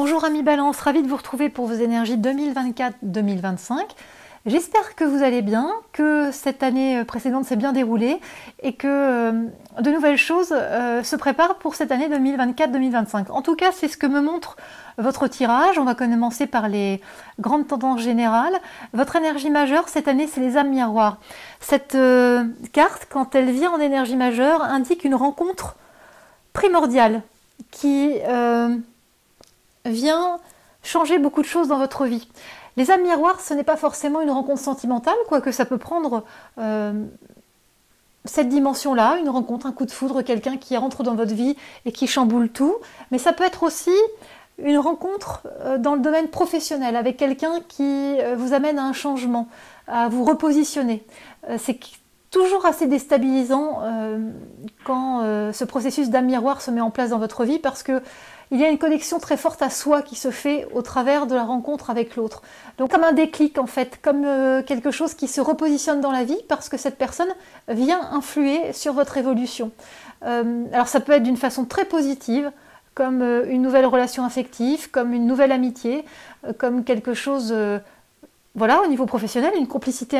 Bonjour amis Balance, ravi de vous retrouver pour vos énergies 2024-2025. J'espère que vous allez bien, que cette année précédente s'est bien déroulée et que de nouvelles choses se préparent pour cette année 2024-2025. En tout cas, c'est ce que me montre votre tirage. On va commencer par les grandes tendances générales. Votre énergie majeure cette année, c'est les âmes miroirs. Cette carte, quand elle vient en énergie majeure, indique une rencontre primordiale qui vient changer beaucoup de choses dans votre vie. Les âmes miroirs, ce n'est pas forcément une rencontre sentimentale, quoique ça peut prendre cette dimension-là, une rencontre, un coup de foudre, quelqu'un qui rentre dans votre vie et qui chamboule tout. Mais ça peut être aussi une rencontre dans le domaine professionnel, avec quelqu'un qui vous amène à un changement, à vous repositionner. C'est toujours assez déstabilisant quand ce processus d'âme miroir se met en place dans votre vie, parce que il y a une connexion très forte à soi qui se fait au travers de la rencontre avec l'autre. Donc comme un déclic en fait, comme quelque chose qui se repositionne dans la vie parce que cette personne vient influer sur votre évolution. Alors ça peut être d'une façon très positive, comme une nouvelle relation affective, comme une nouvelle amitié, comme quelque chose... Voilà, au niveau professionnel, une complicité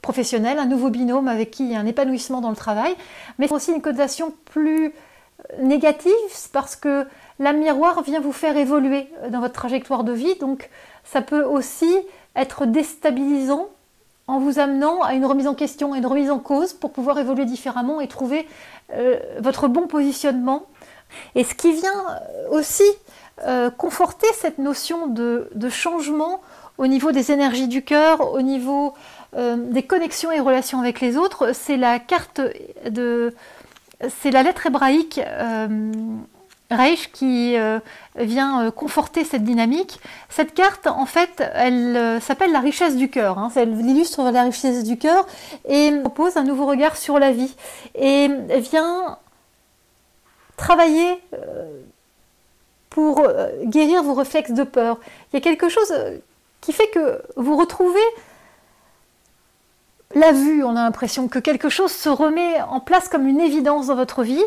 professionnelle, un nouveau binôme avec qui il y a un épanouissement dans le travail, mais aussi une connotation plus négative parce que l'âme miroir vient vous faire évoluer dans votre trajectoire de vie, donc ça peut aussi être déstabilisant en vous amenant à une remise en question, à une remise en cause pour pouvoir évoluer différemment et trouver votre bon positionnement. Et ce qui vient aussi conforter cette notion de changement au niveau des énergies du cœur, au niveau des connexions et relations avec les autres, c'est la carte de... C'est la lettre hébraïque Reish qui vient conforter cette dynamique. Cette carte, en fait, elle s'appelle la richesse du cœur. Hein. Elle illustre la richesse du cœur et propose un nouveau regard sur la vie. Et vient travailler pour guérir vos réflexes de peur. Il y a quelque chose qui fait que vous retrouvez la vue, on a l'impression que quelque chose se remet en place comme une évidence dans votre vie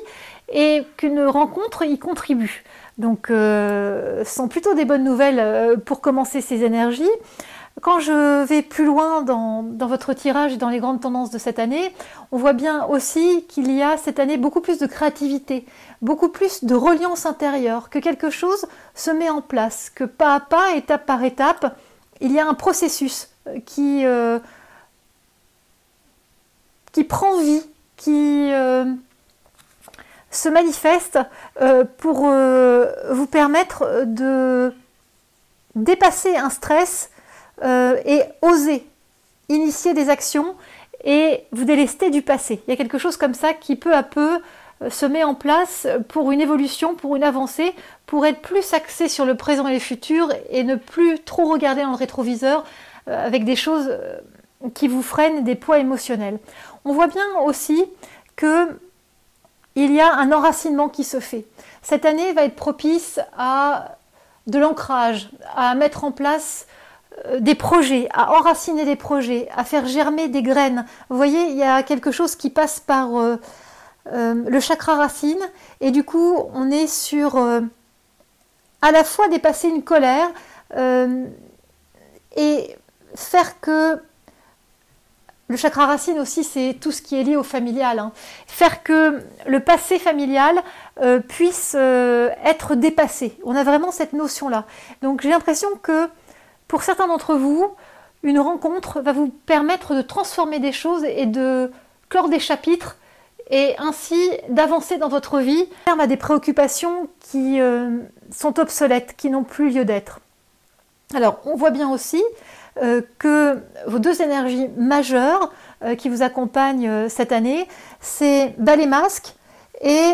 et qu'une rencontre y contribue. Donc ce sont plutôt des bonnes nouvelles pour commencer ces énergies. Quand je vais plus loin dans votre tirage et dans les grandes tendances de cette année, on voit bien aussi qu'il y a cette année beaucoup plus de créativité, beaucoup plus de reliance intérieure, que quelque chose se met en place, que pas à pas, étape par étape, il y a un processus qui prend vie, qui se manifeste pour vous permettre de dépasser un stress et oser initier des actions et vous délester du passé. Il y a quelque chose comme ça qui peu à peu se met en place pour une évolution, pour une avancée, pour être plus axé sur le présent et le futur et ne plus trop regarder dans le rétroviseur avec des choses qui vous freinent, des poids émotionnels. On voit bien aussi qu'il y a un enracinement qui se fait. Cette année va être propice à de l'ancrage, à mettre en place des projets, à enraciner des projets, à faire germer des graines. Vous voyez, il y a quelque chose qui passe par le chakra racine et du coup, on est sur à la fois dépasser une colère et faire que le chakra racine aussi, c'est tout ce qui est lié au familial. Hein. Faire que le passé familial puisse être dépassé. On a vraiment cette notion-là. Donc j'ai l'impression que pour certains d'entre vous, une rencontre va vous permettre de transformer des choses et de clore des chapitres et ainsi d'avancer dans votre vie terme à des préoccupations qui sont obsolètes, qui n'ont plus lieu d'être. Alors on voit bien aussi que vos deux énergies majeures qui vous accompagnent cette année, c'est bas les masques et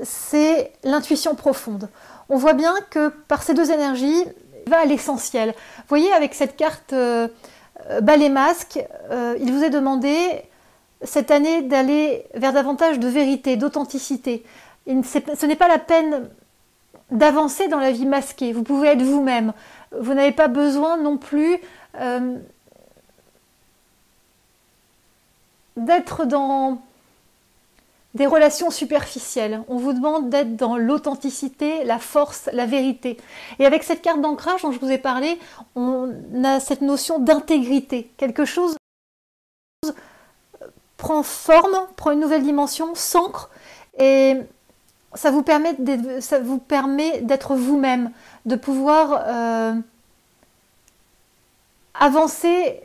c'est l'intuition profonde. On voit bien que par ces deux énergies, il va à l'essentiel. Vous voyez, avec cette carte bas les masques, il vous est demandé cette année d'aller vers davantage de vérité, d'authenticité. Ce n'est pas la peine d'avancer dans la vie masquée. Vous pouvez être vous-même. Vous n'avez pas besoin non plus d'être dans des relations superficielles. On vous demande d'être dans l'authenticité, la force, la vérité. Et avec cette carte d'ancrage dont je vous ai parlé, on a cette notion d'intégrité. Quelque chose prend forme, prend une nouvelle dimension, s'ancre, et ça vous permet d'être vous-même, de pouvoir avancer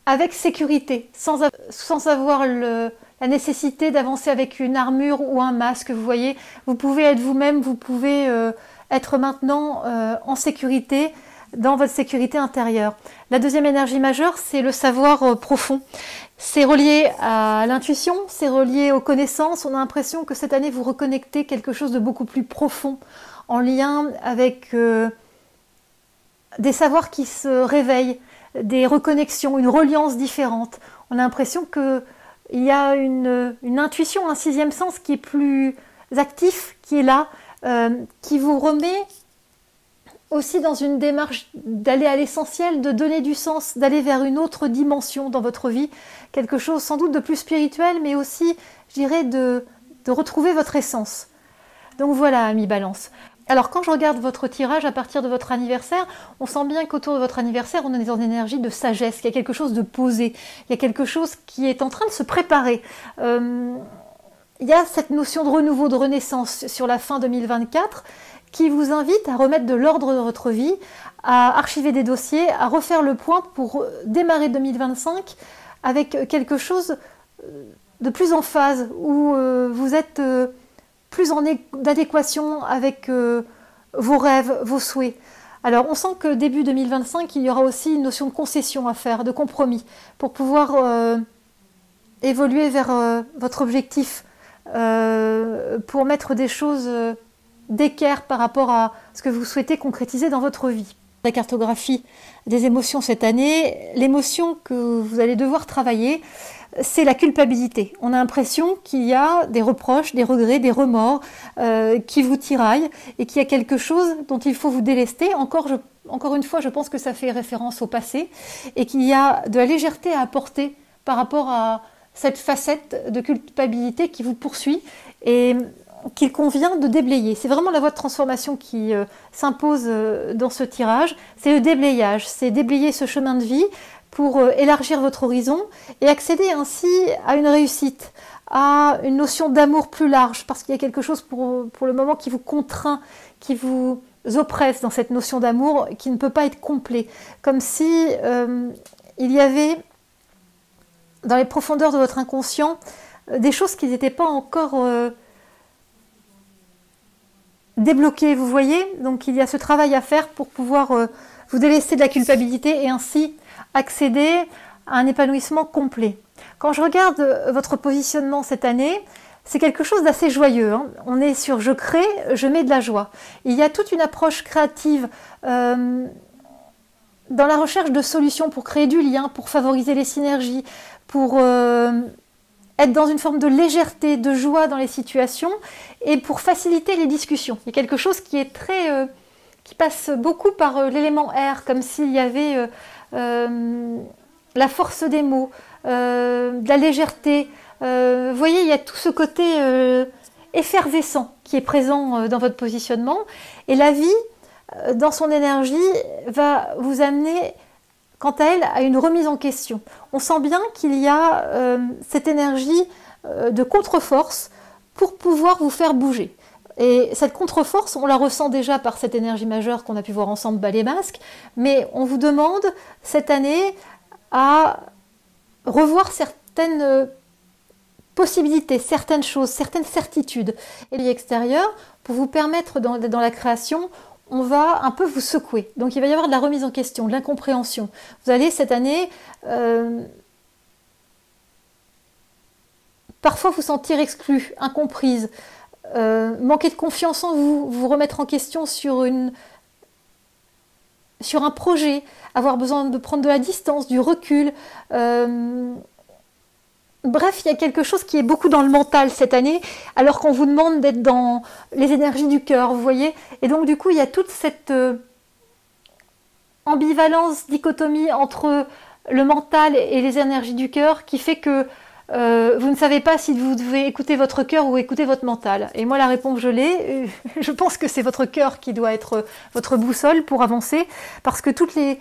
avec sécurité, sans avoir la nécessité d'avancer avec une armure ou un masque. Vous voyez, vous pouvez être vous-même, vous pouvez être maintenant en sécurité, dans votre sécurité intérieure. La deuxième énergie majeure, c'est le savoir profond. C'est relié à l'intuition, c'est relié aux connaissances. On a l'impression que cette année, vous reconnectez quelque chose de beaucoup plus profond, en lien avec des savoirs qui se réveillent, des reconnexions, une reliance différente. On a l'impression qu'il y a une intuition, un sixième sens qui est plus actif, qui est là, qui vous remet aussi dans une démarche d'aller à l'essentiel, de donner du sens, d'aller vers une autre dimension dans votre vie, quelque chose sans doute de plus spirituel, mais aussi, je dirais, de retrouver votre essence. Donc voilà, amis Balance. Alors quand je regarde votre tirage à partir de votre anniversaire, on sent bien qu'autour de votre anniversaire, on est dans une énergie de sagesse, qu'il y a quelque chose de posé, il y a quelque chose qui est en train de se préparer. Il y a cette notion de renouveau, de renaissance sur la fin 2024 qui vous invite à remettre de l'ordre dans votre vie, à archiver des dossiers, à refaire le point pour démarrer 2025 avec quelque chose de plus en phase, où vous êtes plus en adéquation avec vos rêves, vos souhaits. Alors on sent que début 2025, il y aura aussi une notion de concession à faire, de compromis, pour pouvoir évoluer vers votre objectif, pour mettre des choses d'équerre par rapport à ce que vous souhaitez concrétiser dans votre vie. La cartographie des émotions cette année, l'émotion que vous allez devoir travailler, c'est la culpabilité. On a l'impression qu'il y a des reproches, des regrets, des remords qui vous tiraillent et qu'il y a quelque chose dont il faut vous délester. Encore une fois, je pense que ça fait référence au passé et qu'il y a de la légèreté à apporter par rapport à cette facette de culpabilité qui vous poursuit et qu'il convient de déblayer. C'est vraiment la voie de transformation qui s'impose dans ce tirage. C'est le déblayage, c'est déblayer ce chemin de vie pour élargir votre horizon et accéder ainsi à une réussite, à une notion d'amour plus large, parce qu'il y a quelque chose pour le moment qui vous contraint, qui vous oppresse dans cette notion d'amour, qui ne peut pas être complet. Comme si il y avait dans les profondeurs de votre inconscient des choses qui n'étaient pas encore débloquées, vous voyez. Donc il y a ce travail à faire pour pouvoir vous délester de la culpabilité et ainsi accéder à un épanouissement complet. Quand je regarde votre positionnement cette année, c'est quelque chose d'assez joyeux. Hein. On est sur « je crée, je mets de la joie ». Il y a toute une approche créative dans la recherche de solutions pour créer du lien, pour favoriser les synergies, pour être dans une forme de légèreté, de joie dans les situations et pour faciliter les discussions. Il y a quelque chose qui est très, qui passe beaucoup par l'élément R, comme s'il y avait la force des mots, de la légèreté. Vous voyez, il y a tout ce côté effervescent qui est présent dans votre positionnement. Et la vie, dans son énergie, va vous amener, quant à elle, à une remise en question. On sent bien qu'il y a cette énergie de contre-force pour pouvoir vous faire bouger. Et cette contre-force, on la ressent déjà par cette énergie majeure qu'on a pu voir ensemble, bas les masques, mais on vous demande cette année à revoir certaines possibilités, certaines choses, certaines certitudes. Et l'extérieur, pour vous permettre dans la création, on va un peu vous secouer. Donc il va y avoir de la remise en question, de l'incompréhension. Vous allez cette année parfois vous sentir exclu, incomprise, manquer de confiance en vous, vous remettre en question sur un projet, avoir besoin de prendre de la distance, du recul. Bref, il y a quelque chose qui est beaucoup dans le mental cette année, alors qu'on vous demande d'être dans les énergies du cœur, vous voyez. Et donc du coup, il y a toute cette ambivalence, dichotomie entre le mental et les énergies du cœur qui fait que vous ne savez pas si vous devez écouter votre cœur ou écouter votre mental. Et moi, la réponse, je l'ai. Je pense que c'est votre cœur qui doit être votre boussole pour avancer, parce que toutes les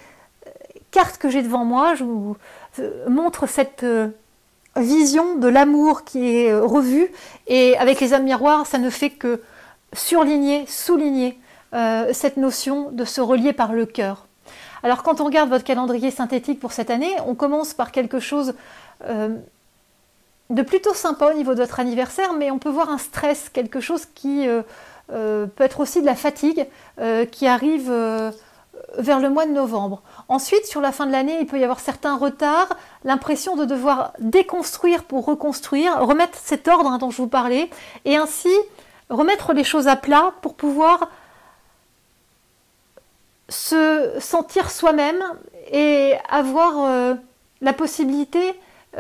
cartes que j'ai devant moi, je vous montre cette vision de l'amour qui est revue. Et avec les âmes miroirs, ça ne fait que surligner, souligner cette notion de se relier par le cœur. Alors quand on regarde votre calendrier synthétique pour cette année, on commence par quelque chose de plutôt sympa au niveau de votre anniversaire, mais on peut voir un stress, quelque chose qui peut être aussi de la fatigue qui arrive vers le mois de novembre. Ensuite, sur la fin de l'année, il peut y avoir certains retards, l'impression de devoir déconstruire pour reconstruire, remettre cet ordre dont je vous parlais, et ainsi remettre les choses à plat pour pouvoir se sentir soi-même et avoir la possibilité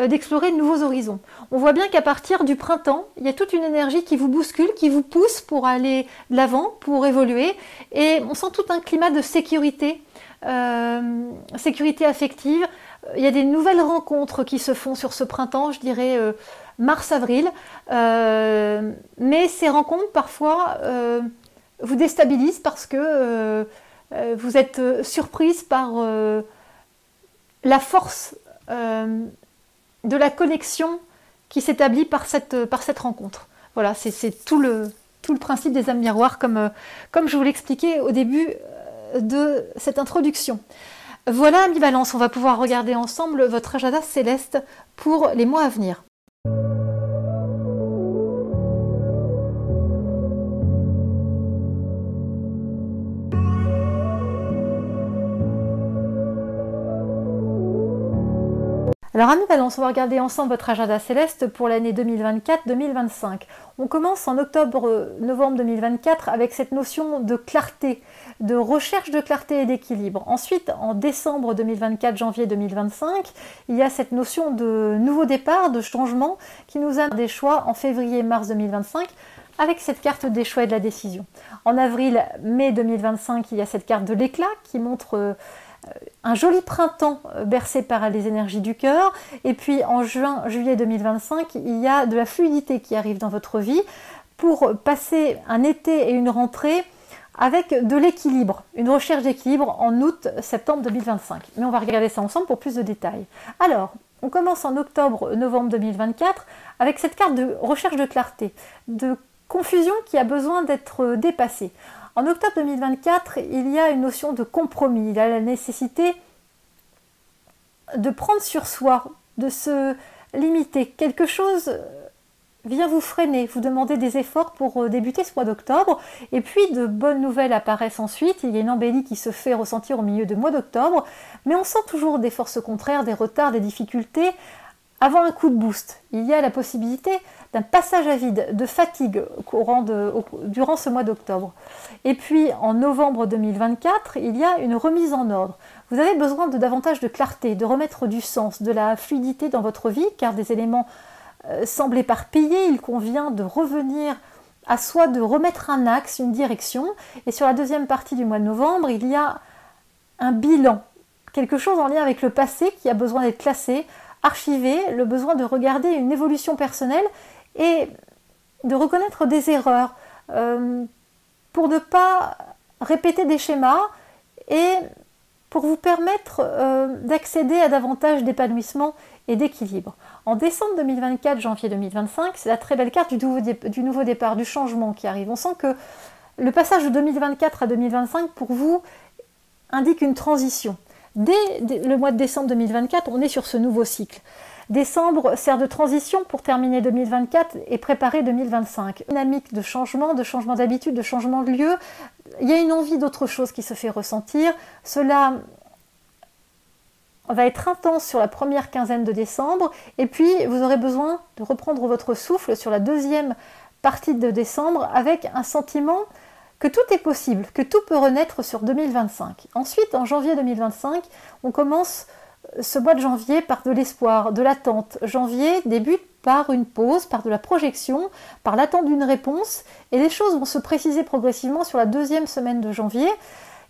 d'explorer de nouveaux horizons. On voit bien qu'à partir du printemps, il y a toute une énergie qui vous bouscule, qui vous pousse pour aller de l'avant, pour évoluer, et on sent tout un climat de sécurité, sécurité affective. Il y a des nouvelles rencontres qui se font sur ce printemps, je dirais mars-avril, mais ces rencontres parfois vous déstabilisent parce que vous êtes surprise par la force de la connexion qui s'établit par cette rencontre. Voilà, c'est tout le principe des âmes miroirs, comme je vous l'expliquais au début de cette introduction. Voilà, amis Balance, on va pouvoir regarder ensemble votre agenda céleste pour les mois à venir. Alors, amis Balance, on va regarder ensemble votre agenda céleste pour l'année 2024-2025. On commence en octobre-novembre 2024 avec cette notion de clarté, de recherche de clarté et d'équilibre. Ensuite, en décembre 2024, janvier 2025, il y a cette notion de nouveau départ, de changement qui nous amène des choix en février-mars 2025 avec cette carte des choix et de la décision. En avril-mai 2025, il y a cette carte de l'éclat qui montre un joli printemps bercé par les énergies du cœur. Et puis en juin-juillet 2025, il y a de la fluidité qui arrive dans votre vie pour passer un été et une rentrée avec de l'équilibre, une recherche d'équilibre en août-septembre 2025. Mais on va regarder ça ensemble pour plus de détails. Alors, on commence en octobre-novembre 2024 avec cette carte de recherche de clarté, de confusion qui a besoin d'être dépassée. En octobre 2024, il y a une notion de compromis, il y a la nécessité de prendre sur soi, de se limiter. Quelque chose vient vous freiner, vous demander des efforts pour débuter ce mois d'octobre, et puis de bonnes nouvelles apparaissent ensuite. Il y a une embellie qui se fait ressentir au milieu du mois d'octobre, mais on sent toujours des forces contraires, des retards, des difficultés, avant un coup de boost. Il y a la possibilité d'un passage à vide, de fatigue durant ce mois d'octobre. Et puis en novembre 2024, il y a une remise en ordre. Vous avez besoin de davantage de clarté, de remettre du sens, de la fluidité dans votre vie, car des éléments semblent éparpillés. Il convient de revenir à soi, de remettre un axe, une direction. Et sur la deuxième partie du mois de novembre, il y a un bilan, quelque chose en lien avec le passé qui a besoin d'être classé, archivé, le besoin de regarder une évolution personnelle et de reconnaître des erreurs pour ne pas répéter des schémas et pour vous permettre d'accéder à davantage d'épanouissement et d'équilibre. En décembre 2024, janvier 2025, c'est la très belle carte du nouveau départ, du changement qui arrive. On sent que le passage de 2024 à 2025 pour vous indique une transition. Dès le mois de décembre 2024, on est sur ce nouveau cycle. Décembre sert de transition pour terminer 2024 et préparer 2025. Dynamique de changement d'habitude, de changement de lieu. Il y a une envie d'autre chose qui se fait ressentir. Cela va être intense sur la première quinzaine de décembre. Et puis, vous aurez besoin de reprendre votre souffle sur la deuxième partie de décembre avec un sentiment que tout est possible, que tout peut renaître sur 2025. Ensuite, en janvier 2025, on commence ce mois de janvier par de l'espoir, de l'attente. Janvier débute par une pause, par de la projection, par l'attente d'une réponse, et les choses vont se préciser progressivement sur la deuxième semaine de janvier.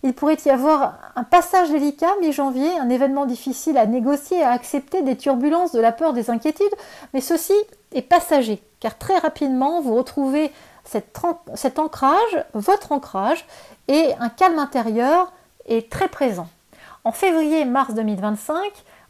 Il pourrait y avoir un passage délicat mi-janvier, un événement difficile à négocier, à accepter, des turbulences, de la peur, des inquiétudes, mais ceci est passager, car très rapidement vous retrouvez cet ancrage, votre ancrage, et un calme intérieur est très présent. En février-mars 2025,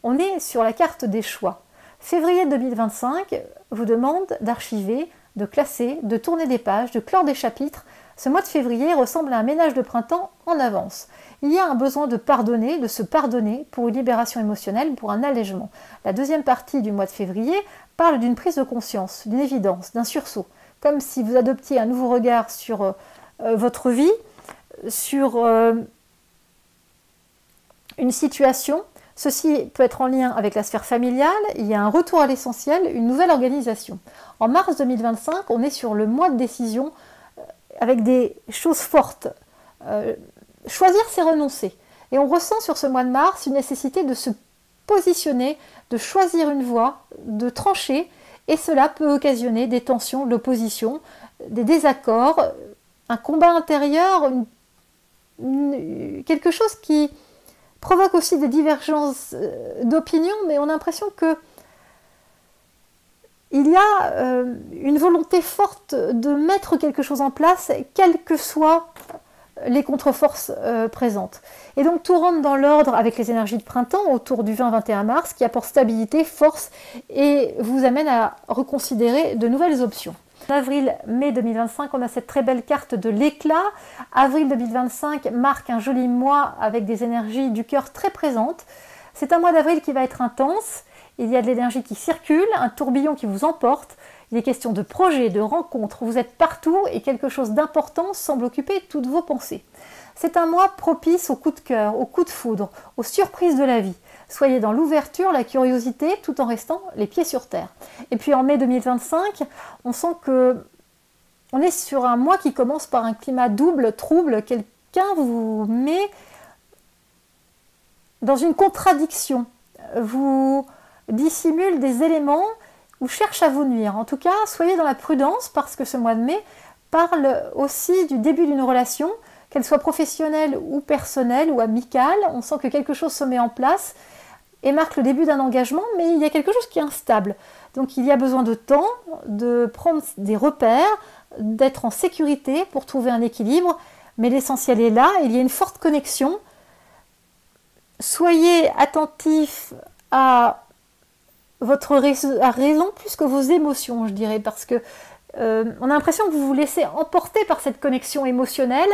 on est sur la carte des choix. Février 2025 vous demande d'archiver, de classer, de tourner des pages, de clore des chapitres. Ce mois de février ressemble à un ménage de printemps en avance. Il y a un besoin de pardonner, de se pardonner pour une libération émotionnelle, pour un allègement. La deuxième partie du mois de février parle d'une prise de conscience, d'une évidence, d'un sursaut. Comme si vous adoptiez un nouveau regard sur votre vie, sur une situation. Ceci peut être en lien avec la sphère familiale, il y a un retour à l'essentiel, une nouvelle organisation. En mars 2025, on est sur le mois de décision avec des choses fortes. Choisir, c'est renoncer. Et on ressent sur ce mois de mars une nécessité de se positionner, de choisir une voie, de trancher, et cela peut occasionner des tensions, de l'opposition, des désaccords, un combat intérieur, quelque chose qui provoque aussi des divergences d'opinion, mais on a l'impression que il y a une volonté forte de mettre quelque chose en place, quelles que soient les contre-forces présentes. Et donc tout rentre dans l'ordre avec les énergies de printemps autour du 20-21 mars qui apporte stabilité, force et vous amène à reconsidérer de nouvelles options. En avril-mai 2025, on a cette très belle carte de l'éclat. Avril 2025 marque un joli mois avec des énergies du cœur très présentes. C'est un mois d'avril qui va être intense. Il y a de l'énergie qui circule, un tourbillon qui vous emporte. Il est question de projets, de rencontres. Vous êtes partout et quelque chose d'important semble occuper toutes vos pensées. C'est un mois propice aux coups de cœur, aux coups de foudre, aux surprises de la vie. Soyez dans l'ouverture, la curiosité, tout en restant les pieds sur terre. Et puis en mai 2025, on sent que on est sur un mois qui commence par un climat double, trouble. Quelqu'un vous met dans une contradiction, vous dissimule des éléments ou cherche à vous nuire. En tout cas, soyez dans la prudence parce que ce mois de mai parle aussi du début d'une relation, qu'elle soit professionnelle ou personnelle ou amicale. On sent que quelque chose se met en place et marque le début d'un engagement, mais il y a quelque chose qui est instable. Donc il y a besoin de temps, de prendre des repères, d'être en sécurité pour trouver un équilibre, mais l'essentiel est là, il y a une forte connexion. Soyez attentifs à votre raison plus que vos émotions, je dirais, parce que on a l'impression que vous vous laissez emporter par cette connexion émotionnelle,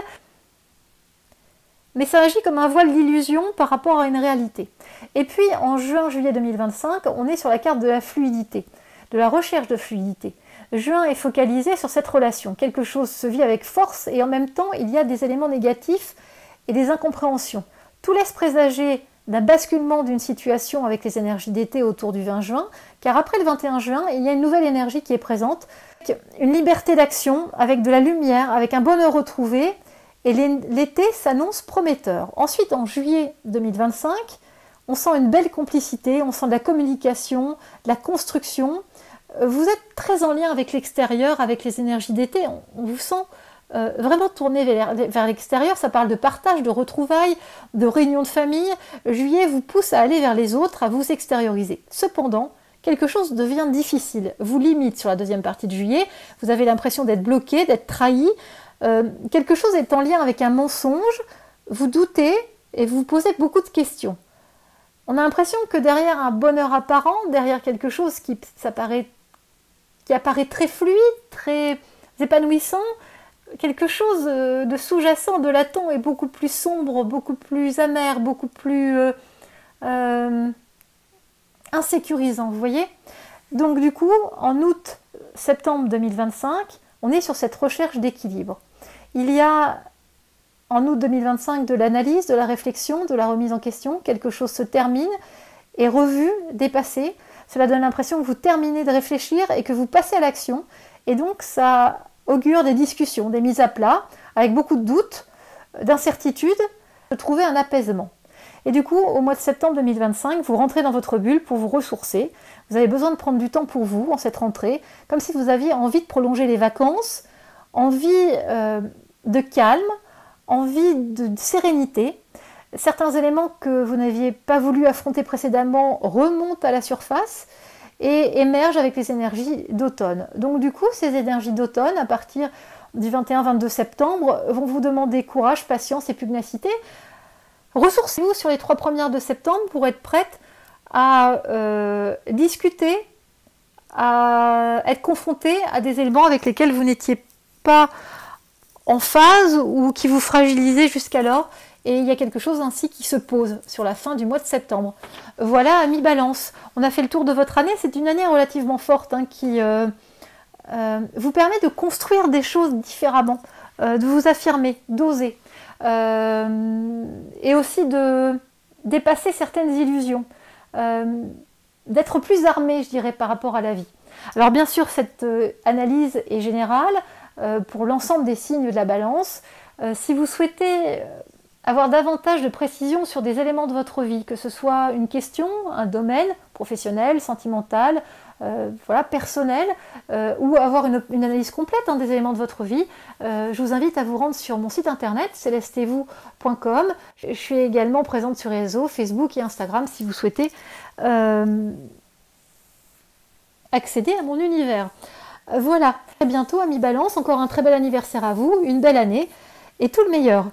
mais ça agit comme un voile d'illusion par rapport à une réalité. Et puis en juin-juillet 2025, on est sur la carte de la fluidité, de la recherche de fluidité. Juin est focalisé sur cette relation. Quelque chose se vit avec force et en même temps, il y a des éléments négatifs et des incompréhensions. Tout laisse présager d'un basculement d'une situation avec les énergies d'été autour du 20 juin, car après le 21 juin, il y a une nouvelle énergie qui est présente, une liberté d'action, avec de la lumière, avec un bonheur retrouvé, et l'été s'annonce prometteur. Ensuite, en juillet 2025, on sent une belle complicité, on sent de la communication, de la construction. Vous êtes très en lien avec l'extérieur, avec les énergies d'été. On vous sent vraiment tourné vers l'extérieur. Ça parle de partage, de retrouvailles, de réunions de famille. Juillet vous pousse à aller vers les autres, à vous extérioriser. Cependant, quelque chose devient difficile, vous limite sur la deuxième partie de juillet. Vous avez l'impression d'être bloqué, d'être trahi. Quelque chose est en lien avec un mensonge, vous doutez et vous posez beaucoup de questions. On a l'impression que derrière un bonheur apparent, derrière quelque chose qui apparaît très fluide, très épanouissant, quelque chose de sous-jacent, de latent est beaucoup plus sombre, beaucoup plus amer, beaucoup plus insécurisant, vous voyez? Donc du coup, en août-septembre 2025, on est sur cette recherche d'équilibre. Il y a en août 2025 de l'analyse, de la réflexion, de la remise en question. Quelque chose se termine, est revu, dépassé. Cela donne l'impression que vous terminez de réfléchir et que vous passez à l'action. Et donc ça augure des discussions, des mises à plat, avec beaucoup de doutes, d'incertitudes, de trouver un apaisement. Et du coup, au mois de septembre 2025, vous rentrez dans votre bulle pour vous ressourcer. Vous avez besoin de prendre du temps pour vous en cette rentrée, comme si vous aviez envie de prolonger les vacances, envie de calme, envie de sérénité. Certains éléments que vous n'aviez pas voulu affronter précédemment remontent à la surface et émergent avec les énergies d'automne. Donc du coup, ces énergies d'automne, à partir du 21-22 septembre, vont vous demander courage, patience et pugnacité. Ressourcez-vous sur les 3 premières de septembre pour être prête à discuter, à être confronté à des éléments avec lesquels vous n'étiez pas en phase ou qui vous fragilisaient jusqu'alors. Et il y a quelque chose ainsi qui se pose sur la fin du mois de septembre. Voilà, amis Balance, on a fait le tour de votre année. C'est une année relativement forte qui vous permet de construire des choses différemment, de vous affirmer, d'oser. Et aussi de dépasser certaines illusions, d'être plus armé, je dirais, par rapport à la vie. Alors bien sûr, cette analyse est générale pour l'ensemble des signes de la Balance. Si vous souhaitez avoir davantage de précision sur des éléments de votre vie, que ce soit une question, un domaine professionnel, sentimental, voilà, personnel, ou avoir une analyse complète des éléments de votre vie, je vous invite à vous rendre sur mon site internet celestetvous.com. Je suis également présente sur les réseaux Facebook et Instagram si vous souhaitez accéder à mon univers. Voilà, à bientôt amis Balance, encore un très bel anniversaire à vous, une belle année et tout le meilleur.